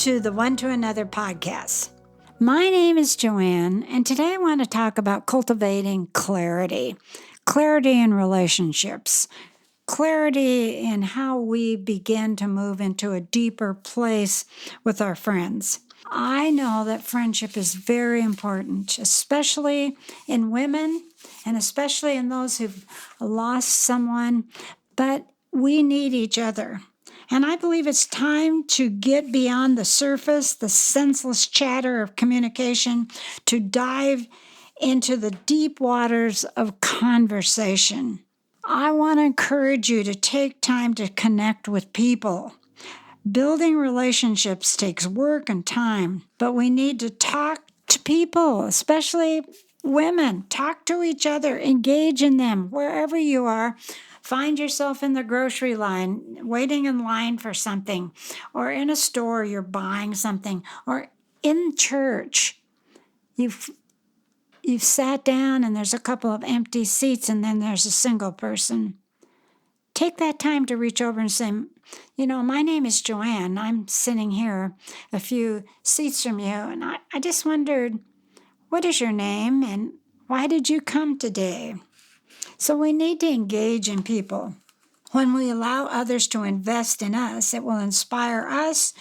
to the One to Another podcast. My name is Joanne, and today I want to talk about cultivating clarity. Clarity in relationships. Clarity in how we begin to move into a deeper place with our friends. I know that friendship is very important, especially in women and especially in those who've lost someone, but we need each other. And I believe it's time to get beyond the surface, the senseless chatter of communication, to dive into the deep waters of conversation. I want to encourage you to take time to connect with people. Building relationships takes work and time, but we need to talk to people, especially women. Talk to each other, engage in them wherever you are. Find yourself in the grocery line, waiting in line for something, or in a store, you're buying something, or in church. You've sat down and there's a couple of empty seats and then there's a single person. Take that time to reach over and say, my name is Joanne. I'm sitting here a few seats from you, and I just wondered, what is your name and why did you come today? So we need to engage in people. When we allow others to invest in us, it will inspire us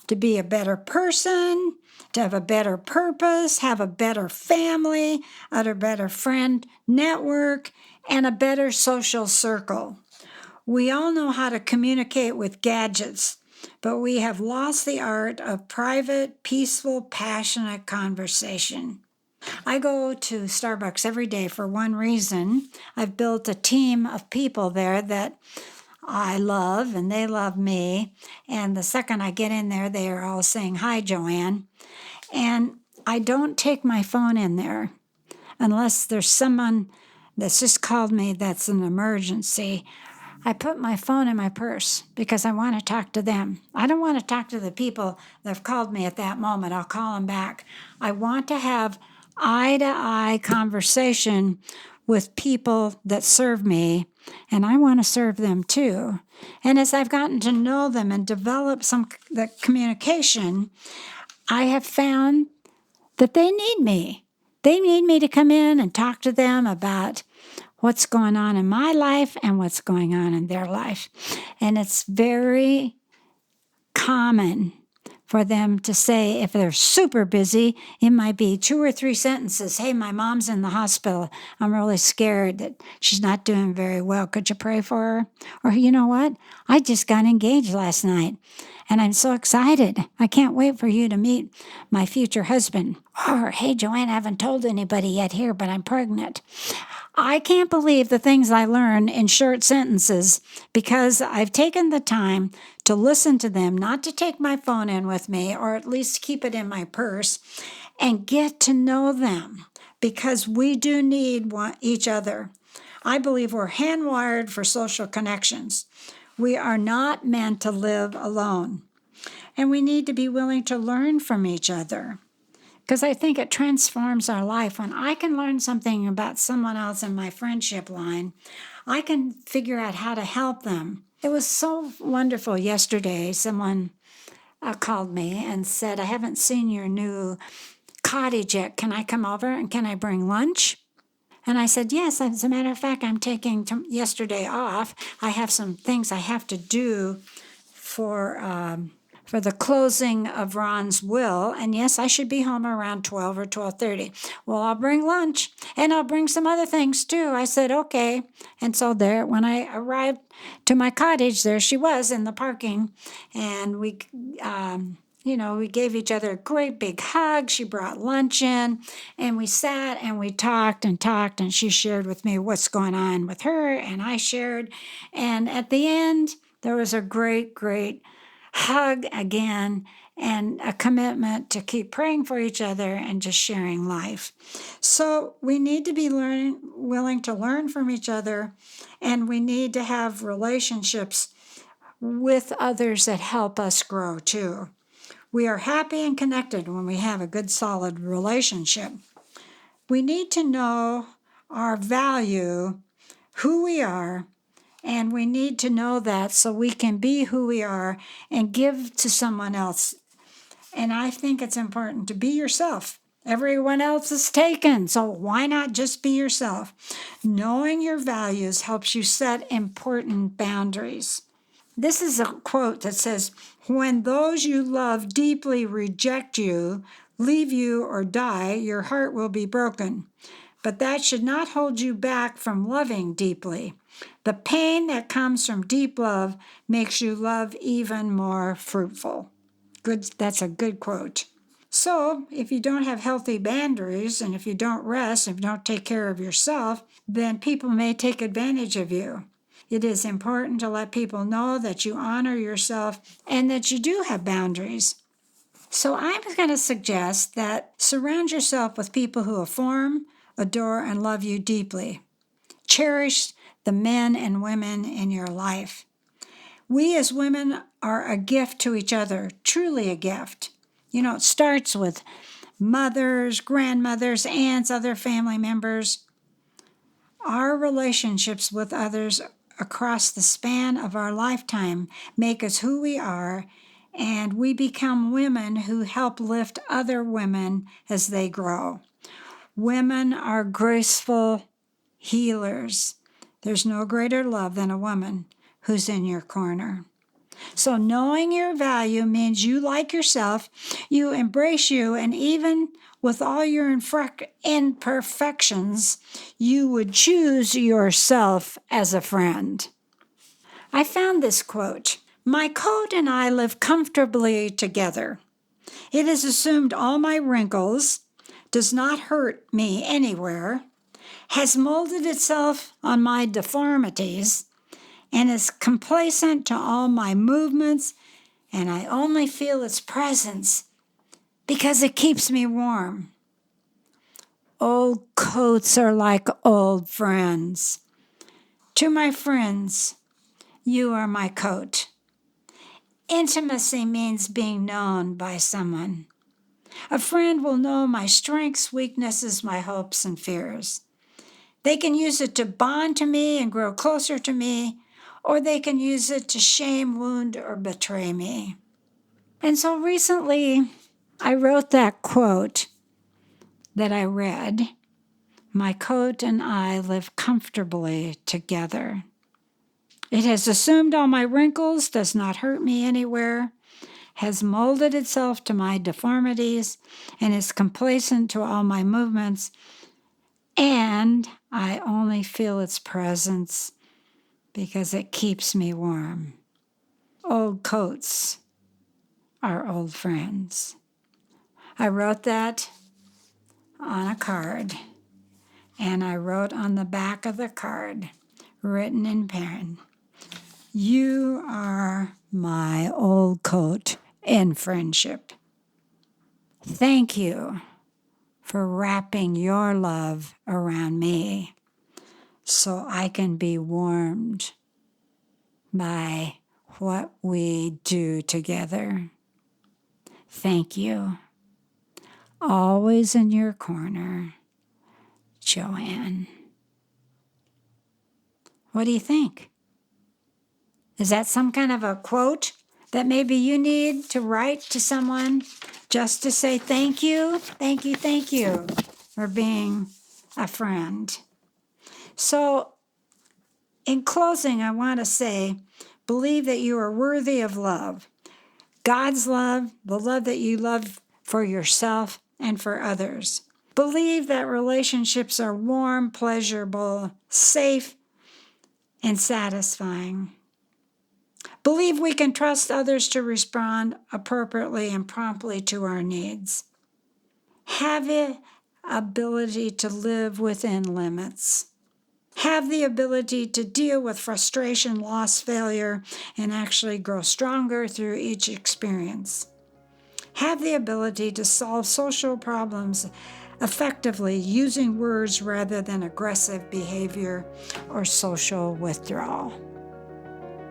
to be a better person, to have a better purpose, have a better family, a better friend network, and a better social circle. We all know how to communicate with gadgets, but we have lost the art of private, peaceful, passionate conversation. I go to Starbucks every day for one reason. I've built a team of people there that I love and they love me. And the second I get in there, they are all saying, "Hi, Joanne." And I don't take my phone in there unless there's someone that's just called me that's an emergency. I put my phone in my purse because I want to talk to them. I don't want to talk to the people that have called me at that moment. I'll call them back. I want to have eye-to-eye conversation with people that serve me, and I want to serve them too. And as I've gotten to know them and develop the communication, I have found that they need me. They need me to come in and talk to them about what's going on in my life and what's going on in their life. And it's very common for them to say, if they're super busy, it might be 2 or 3 sentences. "Hey, my mom's in the hospital. I'm really scared that she's not doing very well. Could you pray for her?" Or, "You know what? I just got engaged last night and I'm so excited. I can't wait for you to meet my future husband." Or, "Hey, Joanne, I haven't told anybody yet here, but I'm pregnant." I can't believe the things I learn in short sentences because I've taken the time to listen to them, not to take my phone in with me, or at least keep it in my purse, and get to know them because we do need each other. I believe we're hand-wired for social connections. We are not meant to live alone, and we need to be willing to learn from each other. Because I think it transforms our life. When I can learn something about someone else in my friendship line, I can figure out how to help them. It was so wonderful yesterday. Someone called me and said, "I haven't seen your new cottage yet. Can I come over and can I bring lunch?" And I said, "Yes, as a matter of fact, I'm taking yesterday off. I have some things I have to do for the closing of Ron's will, and yes, I should be home around 12 or 12:30. "Well, I'll bring lunch, and I'll bring some other things too." I said, "Okay." And so there, when I arrived to my cottage, there she was in the parking, and we gave each other a great big hug. She brought lunch in, and we sat and we talked, and she shared with me what's going on with her, and I shared. And at the end, there was a great, great hug again and a commitment to keep praying for each other and just sharing life. So we need to be willing to learn from each other, and we need to have relationships with others that help us grow too. We are happy and connected when we have a good, solid relationship. We need to know our value, who we are, and we need to know that so we can be who we are and give to someone else And I think it's important to be yourself. Everyone else is taken, so why not just be yourself? Knowing your values helps you set important boundaries. This is a quote that says, "When those you love deeply reject you, leave you, or die, your heart will be broken. But that should not hold you back from loving deeply. The pain that comes from deep love makes you love even more fruitful." Good, that's a good quote. So, if you don't have healthy boundaries, and if you don't rest, if you don't take care of yourself, then people may take advantage of you. It is important to let people know that you honor yourself and that you do have boundaries. So I'm going to suggest that surround yourself with people who affirm, adore, and love you deeply. Cherish the men and women in your life. We as women are a gift to each other, truly a gift. It starts with mothers, grandmothers, aunts, other family members. Our relationships with others across the span of our lifetime make us who we are, and we become women who help lift other women as they grow. Women are graceful healers. There's no greater love than a woman who's in your corner. So knowing your value means you like yourself, you embrace you, and even with all your imperfections, you would choose yourself as a friend. I found this quote: "My coat and I live comfortably together. It has assumed all my wrinkles, does not hurt me anywhere, has molded itself on my deformities, and is complacent to all my movements, and I only feel its presence because it keeps me warm." Old coats are like old friends. To my friends, you are my coat. Intimacy means being known by someone. A friend will know my strengths, weaknesses, my hopes, and fears. They can use it to bond to me and grow closer to me, or they can use it to shame, wound, or betray me. And so recently, I wrote that quote that I read: "My coat and I live comfortably together. It has assumed all my wrinkles, does not hurt me anywhere, has molded itself to my deformities, and is complacent to all my movements, and I only feel its presence because it keeps me warm." Old coats are old friends. I wrote that on a card, and I wrote on the back of the card, written in pen, "You are my old coat in friendship. Thank you for wrapping your love around me so I can be warmed by what we do together. Thank you. Always in your corner, Joanne." What do you think? Is that some kind of a quote that maybe you need to write to someone just to say thank you for being a friend? So, in closing, I want to say, believe that you are worthy of love. God's love, the love that you love for yourself and for others. Believe that relationships are warm, pleasurable, safe, and satisfying. Believe we can trust others to respond appropriately and promptly to our needs. Have the ability to live within limits. Have the ability to deal with frustration, loss, failure, and actually grow stronger through each experience. Have the ability to solve social problems effectively using words rather than aggressive behavior or social withdrawal.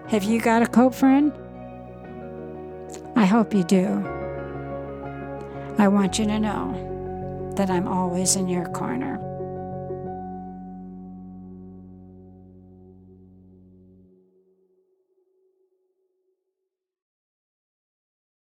Have you got a coat friend? I hope you do. I want you to know that I'm always in your corner.